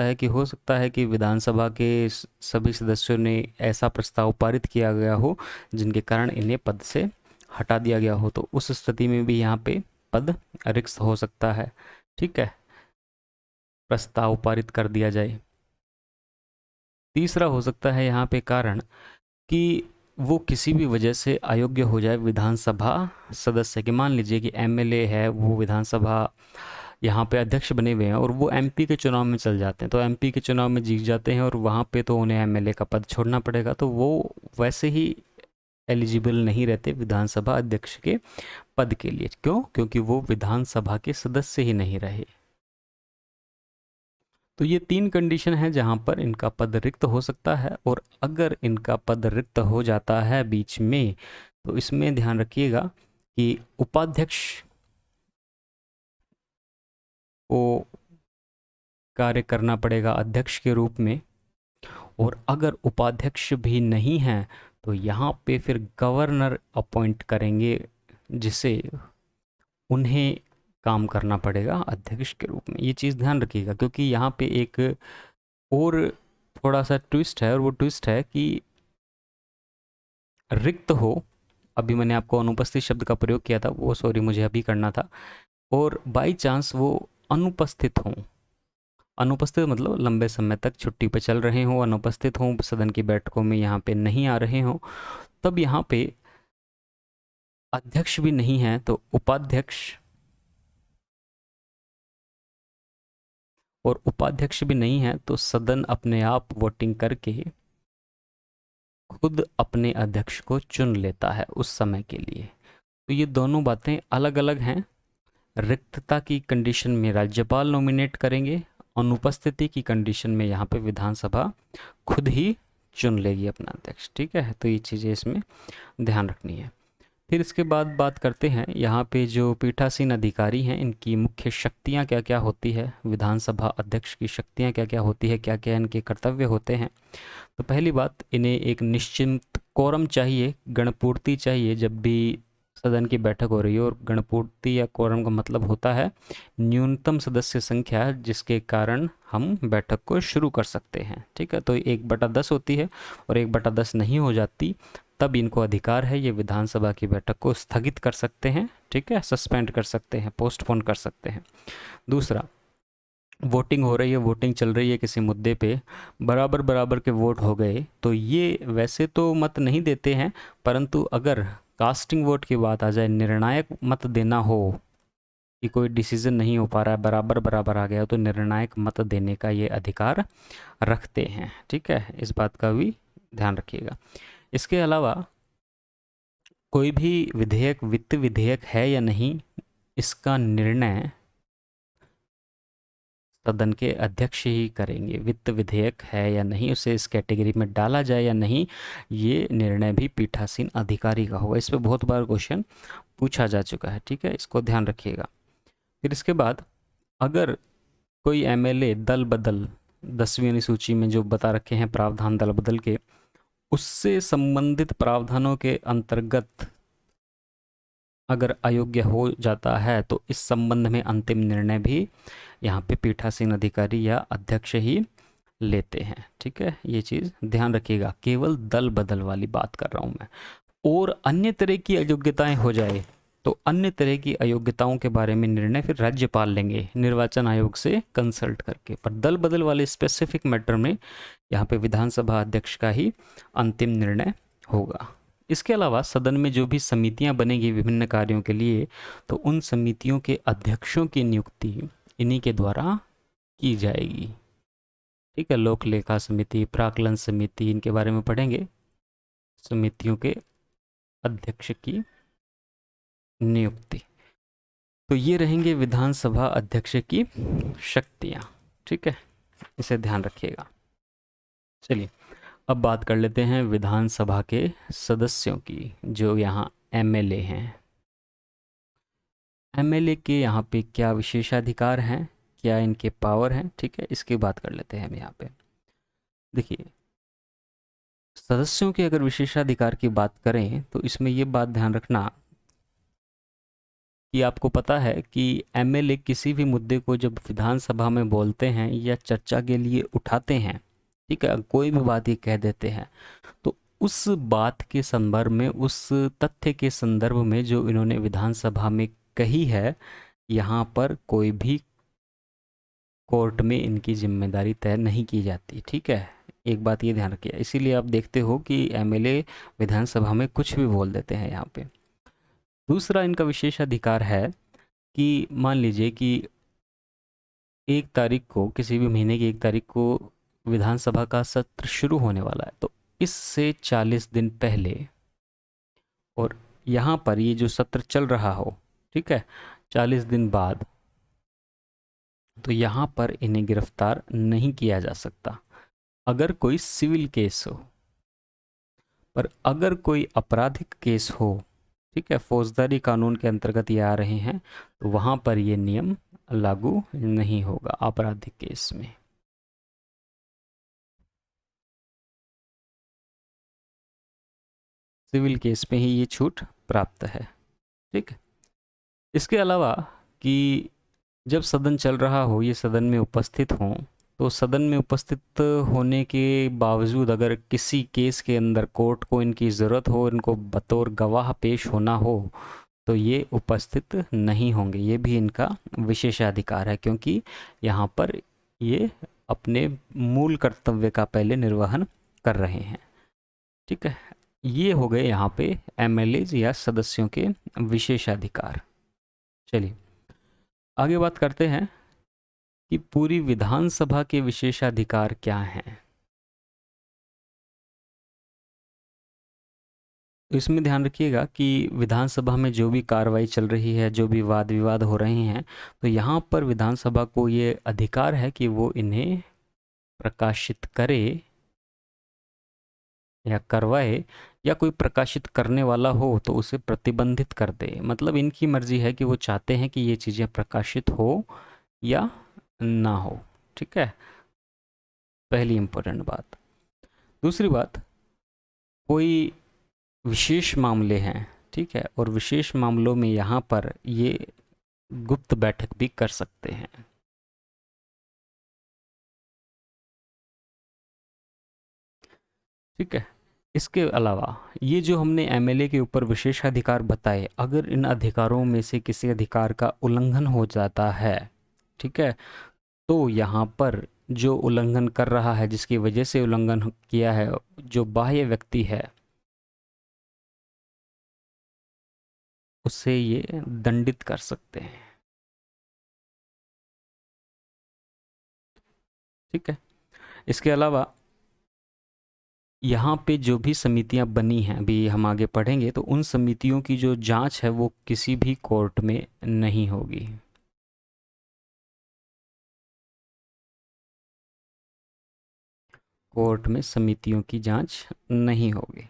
है कि विधानसभा के सभी सदस्यों ने ऐसा प्रस्ताव पारित किया गया हो जिनके कारण इन्हें पद से हटा दिया गया हो, तो उस स्थिति में भी यहाँ पे पद रिक्त हो सकता है। ठीक है, प्रस्ताव पारित कर दिया जाए। तीसरा हो सकता है यहाँ पे कारण कि वो किसी भी वजह से अयोग्य हो जाए विधानसभा सदस्य के। मान लीजिए कि एमएलए है, वो विधानसभा यहाँ पे अध्यक्ष बने हुए हैं और वो एमपी के चुनाव में चल जाते हैं, तो एमपी के चुनाव में जीत जाते हैं और वहाँ पे तो उन्हें एमएलए का पद छोड़ना पड़ेगा, तो वो वैसे ही एलिजिबल नहीं रहते विधानसभा अध्यक्ष के पद के लिए। क्यों? क्योंकि वो विधानसभा के सदस्य ही नहीं रहे। तो ये तीन कंडीशन है जहाँ पर इनका पद रिक्त हो सकता है, और अगर इनका पद रिक्त हो जाता है बीच में, तो इसमें ध्यान रखिएगा कि उपाध्यक्ष को कार्य करना पड़ेगा अध्यक्ष के रूप में, और अगर उपाध्यक्ष भी नहीं है तो यहाँ पे फिर गवर्नर अपॉइंट करेंगे, जिसे उन्हें काम करना पड़ेगा अध्यक्ष के रूप में। ये चीज़ ध्यान रखिएगा, क्योंकि यहाँ पे एक और थोड़ा सा ट्विस्ट है, और वो ट्विस्ट है कि रिक्त हो, अभी मैंने आपको अनुपस्थित शब्द का प्रयोग किया था, वो सॉरी मुझे अभी करना था, और बाई चांस वो अनुपस्थित हों। अनुपस्थित मतलब लंबे समय तक छुट्टी पर चल रहे हों, अनुपस्थित हों, सदन की बैठकों में यहाँ पे नहीं आ रहे हों, तब यहाँ पे अध्यक्ष भी नहीं है तो उपाध्यक्ष और उपाध्यक्ष भी नहीं है तो सदन अपने आप वोटिंग करके खुद अपने अध्यक्ष को चुन लेता है उस समय के लिए। तो ये दोनों बातें अलग अलग हैं। रिक्तता की कंडीशन में राज्यपाल नॉमिनेट करेंगे, अनुपस्थिति की कंडीशन में यहाँ पे विधानसभा खुद ही चुन लेगी अपना अध्यक्ष। ठीक है, तो ये चीज़ें इसमें ध्यान रखनी है। फिर इसके बाद बात करते हैं यहाँ पे जो पीठासीन अधिकारी हैं इनकी मुख्य शक्तियाँ क्या क्या होती है, विधानसभा अध्यक्ष की शक्तियाँ क्या क्या होती है, क्या क्या इनके कर्तव्य होते हैं। तो पहली बात, इन्हें एक निश्चित कोरम चाहिए, गणपूर्ति चाहिए जब भी सदन की बैठक हो रही है। और गणपूर्ति या कोरम का मतलब होता है न्यूनतम सदस्य संख्या जिसके कारण हम बैठक को शुरू कर सकते हैं। ठीक है, तो 1/10 होती है और 1/10 नहीं हो जाती तब इनको अधिकार है ये विधानसभा की बैठक को स्थगित कर सकते हैं। ठीक है, सस्पेंड कर सकते हैं, पोस्टपोन कर सकते हैं। दूसरा, वोटिंग हो रही है, वोटिंग चल रही है किसी मुद्दे पे, बराबर बराबर के वोट हो गए तो ये वैसे तो मत नहीं देते हैं, परंतु अगर कास्टिंग वोट की बात आ जाए, निर्णायक मत देना हो कि कोई डिसीजन नहीं हो पा रहा है, बराबर बराबर आ गया तो निर्णायक मत देने का ये अधिकार रखते हैं। ठीक है, इस बात का भी ध्यान रखिएगा। इसके अलावा कोई भी विधेयक वित्त विधेयक है या नहीं, इसका निर्णय सदन के अध्यक्ष ही करेंगे। वित्त विधेयक है या नहीं, उसे इस कैटेगरी में डाला जाए या नहीं, ये निर्णय भी पीठासीन अधिकारी का होगा। इस पर बहुत बार क्वेश्चन पूछा जा चुका है। ठीक है, इसको ध्यान रखिएगा। फिर इसके बाद अगर कोई एमएलए दल बदल 10वीं अनुसूची में जो बता रखे हैं प्रावधान दल बदल के, उससे संबंधित प्रावधानों के अंतर्गत अगर अयोग्य हो जाता है तो इस संबंध में अंतिम निर्णय भी यहाँ पे पीठासीन अधिकारी या अध्यक्ष ही लेते हैं। ठीक है, ये चीज़ ध्यान रखिएगा, केवल दल बदल वाली बात कर रहा हूँ मैं। और अन्य तरह की अयोग्यताएं हो जाए तो अन्य तरह की अयोग्यताओं के बारे में निर्णय फिर राज्यपाल लेंगे निर्वाचन आयोग से कंसल्ट करके। पर दल बदल वाले स्पेसिफिक मैटर में यहाँ पे विधानसभा अध्यक्ष का ही अंतिम निर्णय होगा। इसके अलावा सदन में जो भी समितियां बनेगी विभिन्न कार्यों के लिए, तो उन समितियों के अध्यक्षों की नियुक्ति इन्हीं के द्वारा की जाएगी। ठीक है, लोक लेखा समिति, प्राक्कलन समिति, इनके बारे में पढ़ेंगे। समितियों के अध्यक्ष की नियुक्ति, तो ये रहेंगे विधानसभा अध्यक्ष की शक्तियां। ठीक है, इसे ध्यान रखिएगा। चलिए अब बात कर लेते हैं विधानसभा के सदस्यों की, जो यहाँ एमएलए हैं। एमएलए के यहाँ पे क्या विशेषाधिकार हैं, क्या इनके पावर हैं, ठीक है, इसकी बात कर लेते हैं हम यहाँ पे। देखिए, सदस्यों के अगर विशेषाधिकार की बात करें तो इसमें ये बात ध्यान रखना कि आपको पता है कि एमएलए किसी भी मुद्दे को जब विधानसभा में बोलते हैं या चर्चा के लिए उठाते हैं, ठीक है, कोई भी बात ये कह देते हैं, तो उस बात के संदर्भ में, उस तथ्य के संदर्भ में जो इन्होंने विधानसभा में कही है, यहाँ पर कोई भी कोर्ट में इनकी जिम्मेदारी तय नहीं की जाती। ठीक है, एक बात ये ध्यान रखिए। इसीलिए आप देखते हो कि एमएलए विधानसभा में कुछ भी बोल देते हैं यहाँ पे। दूसरा इनका विशेष अधिकार है कि मान लीजिए कि 1 तारीख को, किसी भी महीने की 1 तारीख को विधानसभा का सत्र शुरू होने वाला है, तो इससे 40 दिन पहले और यहाँ पर ये जो सत्र चल रहा हो, ठीक है, 40 दिन बाद, तो यहाँ पर इन्हें गिरफ्तार नहीं किया जा सकता अगर कोई सिविल केस हो। पर अगर कोई आपराधिक केस हो, ठीक है, फौजदारी कानून के अंतर्गत ये आ रहे हैं, तो वहाँ पर ये नियम लागू नहीं होगा आपराधिक केस में। सिविल केस में ही ये छूट प्राप्त है। ठीक है, इसके अलावा कि जब सदन चल रहा हो, ये सदन में उपस्थित हों, तो सदन में उपस्थित होने के बावजूद अगर किसी केस के अंदर कोर्ट को इनकी ज़रूरत हो, इनको बतौर गवाह पेश होना हो, तो ये उपस्थित नहीं होंगे। ये भी इनका विशेषाधिकार है, क्योंकि यहाँ पर ये अपने मूल कर्तव्य का पहले निर्वहन कर रहे हैं। ठीक है, ये हो गए यहाँ पे एमएलए या सदस्यों के विशेषाधिकार। चलिए आगे बात करते हैं कि पूरी विधानसभा के विशेषाधिकार क्या हैं। तो इसमें ध्यान रखिएगा कि विधानसभा में जो भी कार्रवाई चल रही है, जो भी वाद विवाद हो रहे हैं, तो यहाँ पर विधानसभा को ये अधिकार है कि वो इन्हें प्रकाशित करे या करवाए, या कोई प्रकाशित करने वाला हो तो उसे प्रतिबंधित कर दे। मतलब इनकी मर्जी है कि वो चाहते हैं कि ये चीज़ें प्रकाशित हो या ना हो। ठीक है, पहली इंपॉर्टेंट बात। दूसरी बात, कोई विशेष मामले हैं, ठीक है, और विशेष मामलों में यहाँ पर ये गुप्त बैठक भी कर सकते हैं। ठीक है, इसके अलावा ये जो हमने एमएलए के ऊपर विशेषाधिकार बताए, अगर इन अधिकारों में से किसी अधिकार का उल्लंघन हो जाता है, ठीक है, तो यहाँ पर जो उल्लंघन कर रहा है, जिसकी वजह से उल्लंघन किया है, जो बाह्य व्यक्ति है, उससे ये दंडित कर सकते हैं। ठीक है, इसके अलावा यहाँ पे जो भी समितियाँ बनी हैं, अभी हम आगे पढ़ेंगे, तो उन समितियों की जो जांच है वो किसी भी कोर्ट में नहीं होगी। कोर्ट में समितियों की जांच नहीं होगी।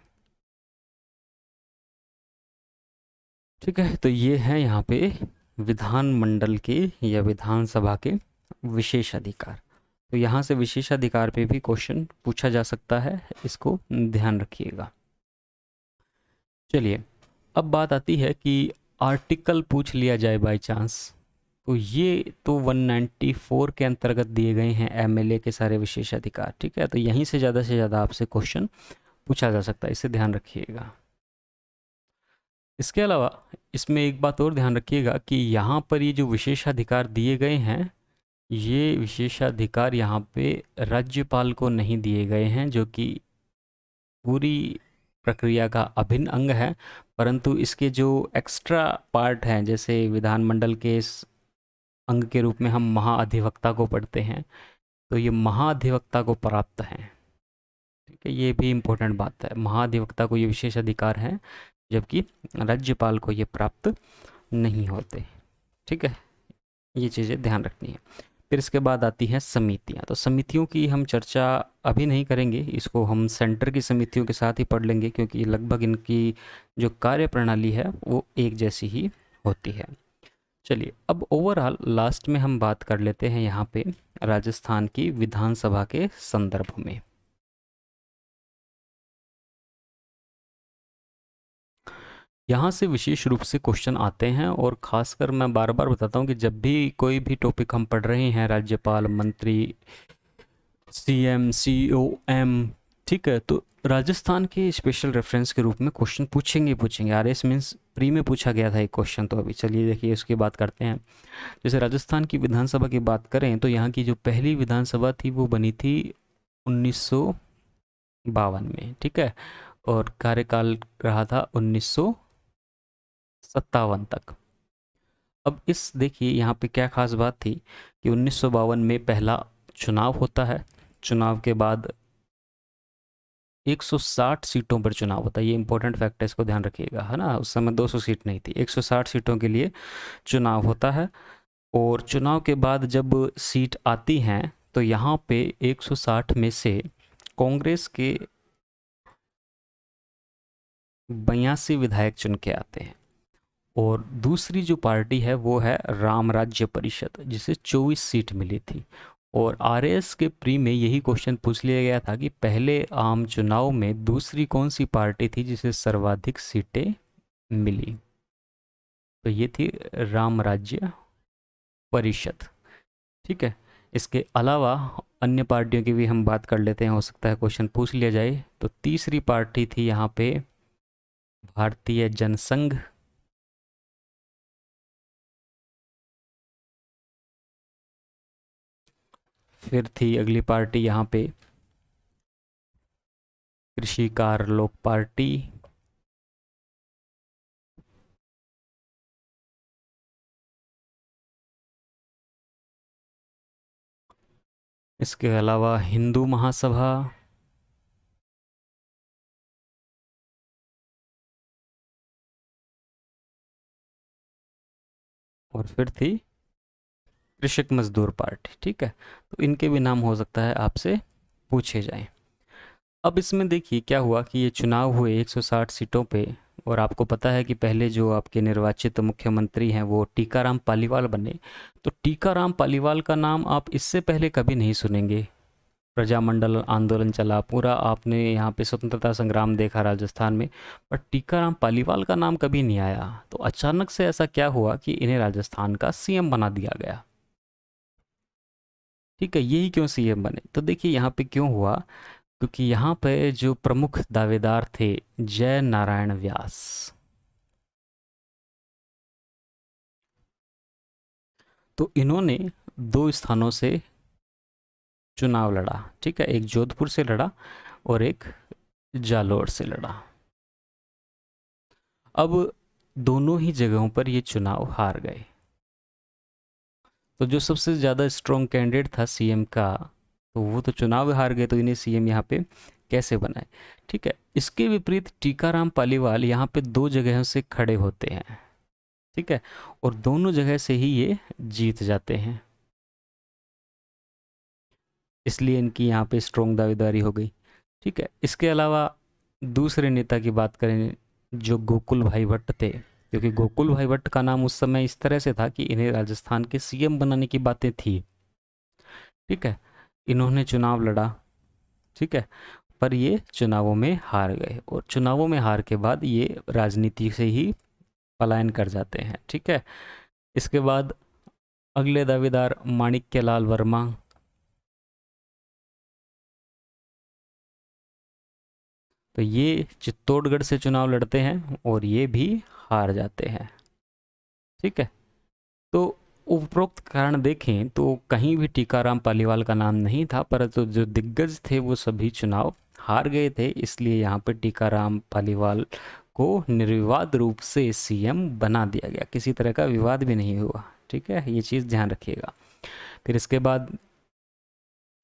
ठीक है, तो ये है यहाँ पे विधानमंडल के या विधानसभा के विशेष अधिकार। तो यहाँ से विशेष अधिकार पे भी क्वेश्चन पूछा जा सकता है, इसको ध्यान रखिएगा। चलिए, अब बात आती है कि आर्टिकल पूछ लिया जाए बाय चांस, तो ये तो 194 के अंतर्गत दिए गए हैं एमएलए के सारे विशेष अधिकार। ठीक है, तो यहीं से ज़्यादा आपसे क्वेश्चन पूछा जा सकता है, इसे ध्यान रखिएगा। इसके अलावा इसमें एक बात और ध्यान रखिएगा कि यहाँ पर ये जो विशेषाधिकार दिए गए हैं, ये विशेषाधिकार यहाँ पे राज्यपाल को नहीं दिए गए हैं, जो कि पूरी प्रक्रिया का अभिन्न अंग है। परंतु इसके जो एक्स्ट्रा पार्ट हैं, जैसे विधानमंडल के इस अंग के रूप में हम महाअधिवक्ता को पढ़ते हैं, तो ये महाअधिवक्ता को प्राप्त हैं। ठीक है, ये भी इम्पोर्टेंट बात है, महाअधिवक्ता को ये विशेष अधिकार है, जबकि राज्यपाल को ये प्राप्त नहीं होते। ठीक है, ये चीज़ें ध्यान रखनी है। फिर इसके बाद आती हैं समितियाँ। तो समितियों की हम चर्चा अभी नहीं करेंगे, इसको हम सेंटर की समितियों के साथ ही पढ़ लेंगे, क्योंकि लगभग इनकी जो कार्य प्रणाली है वो एक जैसी ही होती है। चलिए, अब ओवरऑल लास्ट में हम बात कर लेते हैं यहाँ पे राजस्थान की विधानसभा के संदर्भ में। यहाँ से विशेष रूप से क्वेश्चन आते हैं, और ख़ासकर मैं बार बार बताता हूँ कि जब भी कोई भी टॉपिक हम पढ़ रहे हैं, राज्यपाल, मंत्री, सीएम, सीओएम, ठीक है, तो राजस्थान के स्पेशल रेफरेंस के रूप में क्वेश्चन पूछेंगे। आरएस मीन्स प्री में पूछा गया था एक क्वेश्चन, तो अभी चलिए देखिए उसकी बात करते हैं। जैसे राजस्थान की विधानसभा की बात करें, तो यहाँ की जो पहली विधानसभा थी वो बनी थी 1952 में। ठीक है, और कार्यकाल रहा था 1957 तक। अब इस देखिए यहाँ पे क्या खास बात थी कि 1952 में पहला चुनाव होता है, चुनाव के बाद 160 सीटों पर चुनाव होता है। ये इंपॉर्टेंट फैक्ट है, इसको ध्यान रखिएगा, है ना। उस समय 200 सीट नहीं थी, 160 सीटों के लिए चुनाव होता है। और चुनाव के बाद जब सीट आती हैं, तो यहाँ पे 160 में से कांग्रेस के 82 विधायक चुन के आते हैं, और दूसरी जो पार्टी है वो है राम राज्य परिषद, जिसे 24 सीट मिली थी। और आरएस के प्री में यही क्वेश्चन पूछ लिया गया था कि पहले आम चुनाव में दूसरी कौन सी पार्टी थी जिसे सर्वाधिक सीटें मिली, तो ये थी राम राज्य परिषद। ठीक है, इसके अलावा अन्य पार्टियों की भी हम बात कर लेते हैं, हो सकता है क्वेश्चन पूछ लिया जाए। तो तीसरी पार्टी थी यहाँ पे भारतीय जनसंघ। फिर थी अगली पार्टी यहाँ पे कृषि कार लोक पार्टी। इसके अलावा हिंदू महासभा, और फिर थी कृषक मजदूर पार्टी। ठीक है, तो इनके भी नाम हो सकता है आपसे पूछे जाएं। अब इसमें देखिए क्या हुआ कि ये चुनाव हुए 160 सीटों पे, और आपको पता है कि पहले जो आपके निर्वाचित मुख्यमंत्री हैं वो टीकाराम पालीवाल बने। तो टीकाराम पालीवाल का नाम आप इससे पहले कभी नहीं सुनेंगे। प्रजामंडल आंदोलन चला पूरा, आपने यहाँ पे स्वतंत्रता संग्राम देखा राजस्थान में, पर टीकाराम पालीवाल का नाम कभी नहीं आया। तो अचानक से ऐसा क्या हुआ कि इन्हें राजस्थान का सीएम बना दिया गया। ठीक है, यही क्यों सीएम बने, तो देखिए यहाँ पे क्यों हुआ, क्योंकि यहाँ पे जो प्रमुख दावेदार थे जय नारायण व्यास। तो इन्होंने दो स्थानों से चुनाव लड़ा। ठीक है, एक जोधपुर से लड़ा और एक जालोर से लड़ा। अब दोनों ही जगहों पर ये चुनाव हार गए। तो जो सबसे ज़्यादा स्ट्रॉन्ग कैंडिडेट था सीएम का, तो वो तो चुनाव हार गए, तो इन्हें सीएम यहाँ पे कैसे बनाए। ठीक है, इसके विपरीत टीकाराम पालीवाल यहाँ पे दो जगहों से खड़े होते हैं। ठीक है, और दोनों जगह से ही ये जीत जाते हैं, इसलिए इनकी यहाँ पे स्ट्रॉन्ग दावेदारी हो गई। ठीक है, इसके अलावा दूसरे नेता की बात करें जो गोकुल भाई भट्ट थे, क्योंकि गोकुल भाई भट्ट का नाम उस समय इस तरह से था कि इन्हें राजस्थान के सीएम बनाने की बातें थी। ठीक है, इन्होंने चुनाव लड़ा। ठीक है, पर ये चुनावों में हार गए, और चुनावों में हार के बाद ये राजनीति से ही पलायन कर जाते हैं। ठीक है, इसके बाद अगले दावेदार माणिक्यलाल वर्मा। तो ये चित्तौड़गढ़ से चुनाव लड़ते हैं और ये भी हार जाते हैं। ठीक है, तो उपरोक्त कारण देखें तो कहीं भी टीकाराम पालीवाल का नाम नहीं था, परंतु जो दिग्गज थे वो सभी चुनाव हार गए थे, इसलिए यहाँ पर टीकाराम पालीवाल को निर्विवाद रूप से सीएम बना दिया गया, किसी तरह का विवाद भी नहीं हुआ। ठीक है, ये चीज़ ध्यान रखिएगा। फिर इसके बाद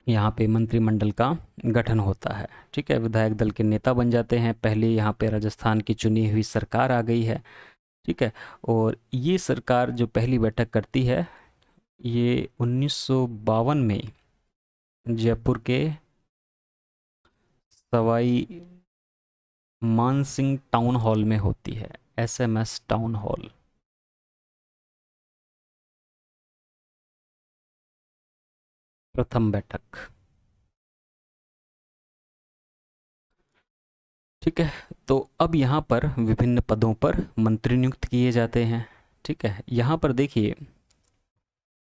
यहाँ पे मंत्रिमंडल का गठन होता है। ठीक है, विधायक दल के नेता बन जाते हैं। पहले यहाँ पे राजस्थान की चुनी हुई सरकार आ गई है। ठीक है, और ये सरकार जो पहली बैठक करती है ये 1952 में जयपुर के सवाई मानसिंह टाउन हॉल में होती है, एसएमएस टाउन हॉल। प्रथम बैठक। ठीक है, तो अब यहाँ पर विभिन्न पदों पर मंत्री नियुक्त किए जाते हैं। ठीक है, यहाँ पर देखिए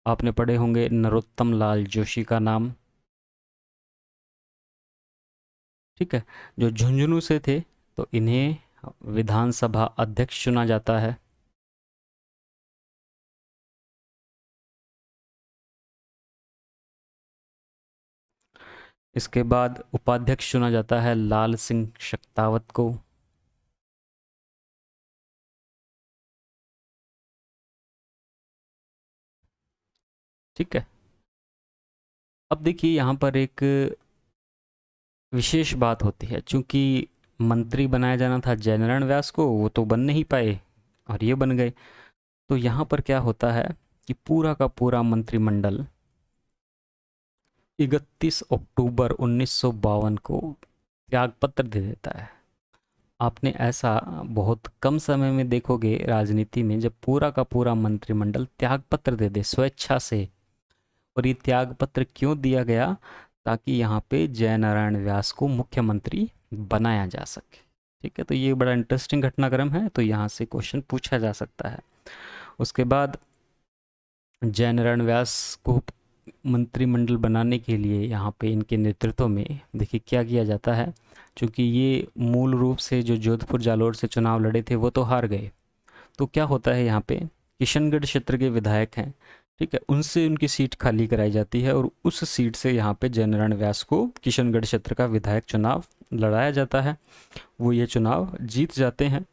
आपने पढ़े होंगे नरोत्तम लाल जोशी का नाम। ठीक है, जो झुंझुनू से थे, तो इन्हें विधानसभा अध्यक्ष चुना जाता है। इसके बाद उपाध्यक्ष चुना जाता है लाल सिंह शक्तावत को। ठीक है, अब देखिए यहाँ पर एक विशेष बात होती है, चूंकि मंत्री बनाया जाना था जयनारायण व्यास को, वो तो बन नहीं पाए और ये बन गए। तो यहाँ पर क्या होता है कि पूरा का पूरा मंत्रिमंडल 31 अक्टूबर 1952 को त्यागपत्र दे देता है। आपने ऐसा बहुत कम समय में देखोगे राजनीति में, जब पूरा का पूरा मंत्रिमंडल त्यागपत्र दे दे स्वेच्छा से। और ये त्यागपत्र क्यों दिया गया, ताकि यहाँ पे जयनारायण व्यास को मुख्यमंत्री बनाया जा सके। ठीक है, तो ये बड़ा इंटरेस्टिंग घटनाक्रम है, तो यहाँ से क्वेश्चन पूछा जा सकता है। उसके बाद जयनारायण व्यास को मंत्रिमंडल बनाने के लिए यहाँ पे इनके नेतृत्व में देखिए क्या किया जाता है। क्योंकि ये मूल रूप से जो जोधपुर जालोर से चुनाव लड़े थे वो तो हार गए, तो क्या होता है यहाँ पे किशनगढ़ क्षेत्र के विधायक हैं, ठीक है, उनसे उनकी सीट खाली कराई जाती है, और उस सीट से यहाँ पे जयनारायण व्यास को किशनगढ़ क्षेत्र का विधायक चुनाव लड़ाया जाता है। वो ये चुनाव जीत जाते हैं,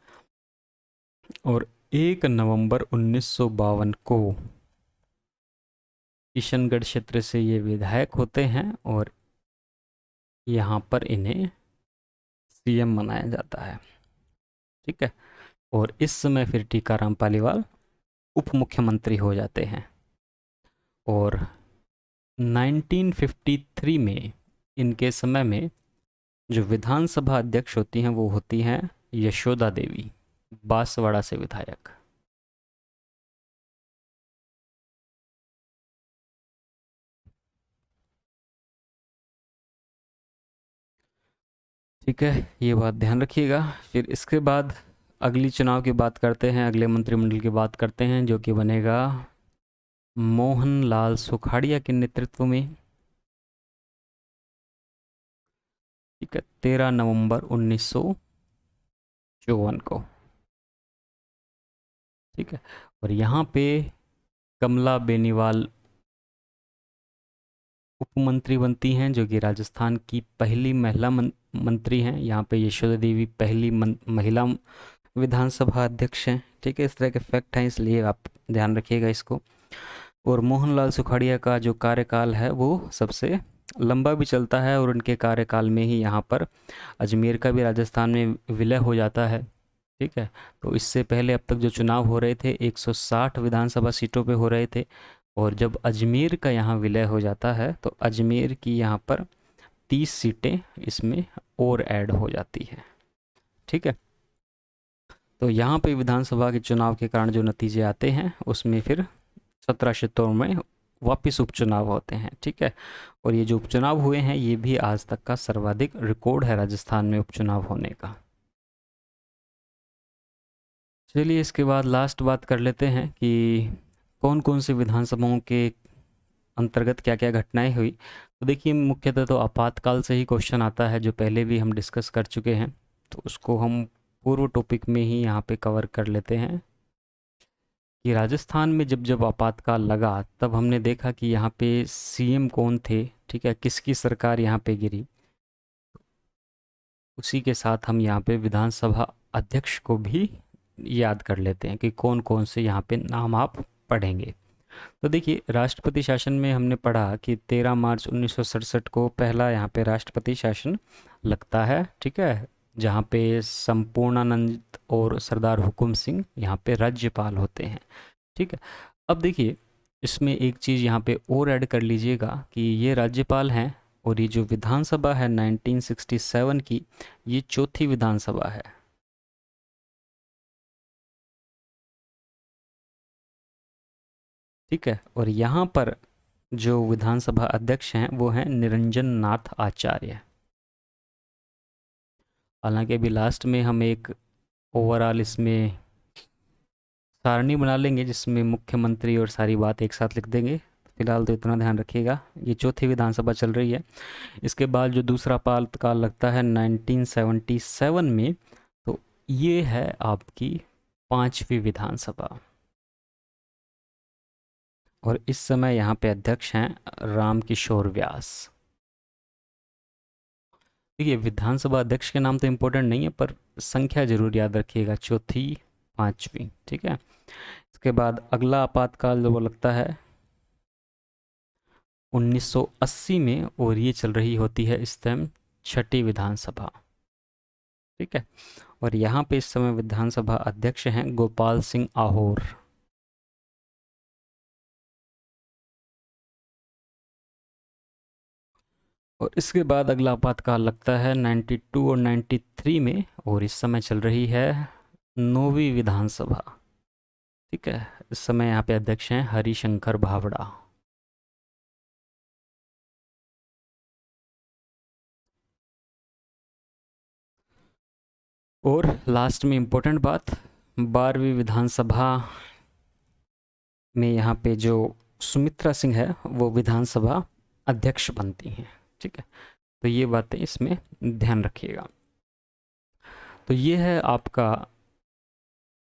और 1 नवंबर 1952 को किशनगढ़ क्षेत्र से ये विधायक होते हैं और यहाँ पर इन्हें सीएम बनाया जाता है। ठीक है, और इस समय फिर टीकाराम पालीवाल उप मुख्यमंत्री हो जाते हैं। और 1953 में इनके समय में जो विधानसभा अध्यक्ष होती हैं वो होती हैं यशोदा देवी, बांसवाड़ा से विधायक। ठीक है, ये बात ध्यान रखिएगा। फिर इसके बाद अगली चुनाव की बात करते हैं, अगले मंत्रिमंडल की बात करते हैं, जो कि बनेगा मोहन लाल सुखाड़िया के नेतृत्व में। ठीक है, 13 नवंबर 1954 को। ठीक है, और यहाँ पे कमला बेनीवाल उपमंत्री बनती हैं, जो कि राजस्थान की पहली महिला मंत्री हैं। यहाँ पे यशोदा देवी पहली महिला विधानसभा अध्यक्ष हैं। ठीक है, इस तरह के फैक्ट हैं, इसलिए आप ध्यान रखिएगा इसको। और मोहनलाल सुखाड़िया का जो कार्यकाल है वो सबसे लंबा भी चलता है, और उनके कार्यकाल में ही यहाँ पर अजमेर का भी राजस्थान में विलय हो जाता है। ठीक है, तो इससे पहले अब तक जो चुनाव हो रहे थे 160 विधानसभा सीटों पे हो रहे थे, और जब अजमेर का यहाँ विलय हो जाता है तो अजमेर की यहाँ पर 30 सीटें इसमें और ऐड हो जाती हैं। ठीक है, तो यहाँ पे विधानसभा के चुनाव के कारण जो नतीजे आते हैं उसमें फिर 17 क्षेत्रों में वापस उपचुनाव होते हैं। ठीक है, और ये जो उपचुनाव हुए हैं ये भी आज तक का सर्वाधिक रिकॉर्ड है राजस्थान में उपचुनाव होने का। चलिए, इसके बाद लास्ट बात कर लेते हैं कि कौन कौन से विधानसभाओं के अंतर्गत क्या क्या घटनाएं हुई। तो देखिए, मुख्यतः तो आपातकाल से ही क्वेश्चन आता है, जो पहले भी हम डिस्कस कर चुके हैं, तो उसको हम पूर्व टॉपिक में ही यहाँ पे कवर कर लेते हैं कि राजस्थान में जब जब आपातकाल लगा तब हमने देखा कि यहाँ पे सीएम कौन थे। ठीक है, किसकी सरकार यहाँ पे गिरी, उसी के साथ हम यहाँ पे विधानसभा अध्यक्ष को भी याद कर लेते हैं कि कौन कौन से यहाँ पे नाम आप पढ़ेंगे। तो देखिए, राष्ट्रपति शासन में हमने पढ़ा कि 13 मार्च 1967 को पहला यहाँ पे राष्ट्रपति शासन लगता है। ठीक है, जहाँ पे संपूर्णानंद और सरदार हुकुम सिंह यहाँ पे राज्यपाल होते हैं। ठीक है, अब देखिए, इसमें एक चीज़ यहाँ पे और ऐड कर लीजिएगा कि ये राज्यपाल हैं, और ये जो विधानसभा है 1967 की, ये चौथी विधानसभा है। ठीक है, और यहाँ पर जो विधानसभा अध्यक्ष हैं वो हैं निरंजन नाथ आचार्य। हालांकि अभी लास्ट में हम एक ओवरऑल इसमें सारणी बना लेंगे जिसमें मुख्यमंत्री और सारी बात एक साथ लिख देंगे। फिलहाल तो इतना ध्यान रखिएगा, ये चौथी विधानसभा चल रही है। इसके बाद जो दूसरा काल लगता है 1977 में, तो ये है आपकी पांचवी विधानसभा, और इस समय यहाँ पे अध्यक्ष हैं रामकिशोर व्यास। देखिए, विधानसभा अध्यक्ष के नाम तो इम्पोर्टेंट नहीं है, पर संख्या जरूर याद रखिएगा, चौथी पांचवी। ठीक है, इसके बाद अगला आपातकाल जो वो लगता है 1980 में, और ये चल रही होती है इस टाइम छठी विधानसभा। ठीक है, और यहाँ पे इस समय विधानसभा अध्यक्ष हैं गोपाल सिंह आहोर। और इसके बाद अगला आपातकाल लगता है 92 और 93 में, और इस समय चल रही है 9वीं विधानसभा। ठीक है, इस समय यहाँ पे अध्यक्ष हैं हरिशंकर भावड़ा। और लास्ट में इम्पोर्टेंट बात, 12वीं विधानसभा में यहाँ पे जो सुमित्रा सिंह है वो विधानसभा अध्यक्ष बनती हैं। ठीक है, तो ये बातें इसमें ध्यान रखिएगा। तो ये है आपका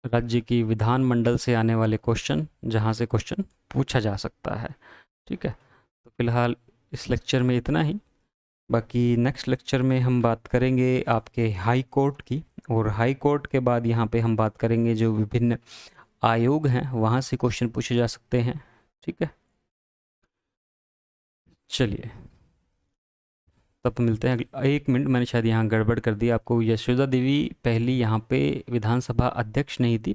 राज्य की विधानमंडल से आने वाले क्वेश्चन, जहाँ से क्वेश्चन पूछा जा सकता है। ठीक है, तो फिलहाल इस लेक्चर में इतना ही। बाकी नेक्स्ट लेक्चर में हम बात करेंगे आपके हाई कोर्ट की, और हाई कोर्ट के बाद यहाँ पे हम बात करेंगे जो विभिन्न आयोग हैं वहाँ से क्वेश्चन पूछे जा सकते हैं। ठीक है। चलिए, तब मिलते हैं एक मिनट, मैंने शायद यहाँ गड़बड़ कर दी आपको। यशोदा देवी पहली यहाँ पे विधानसभा अध्यक्ष नहीं थी,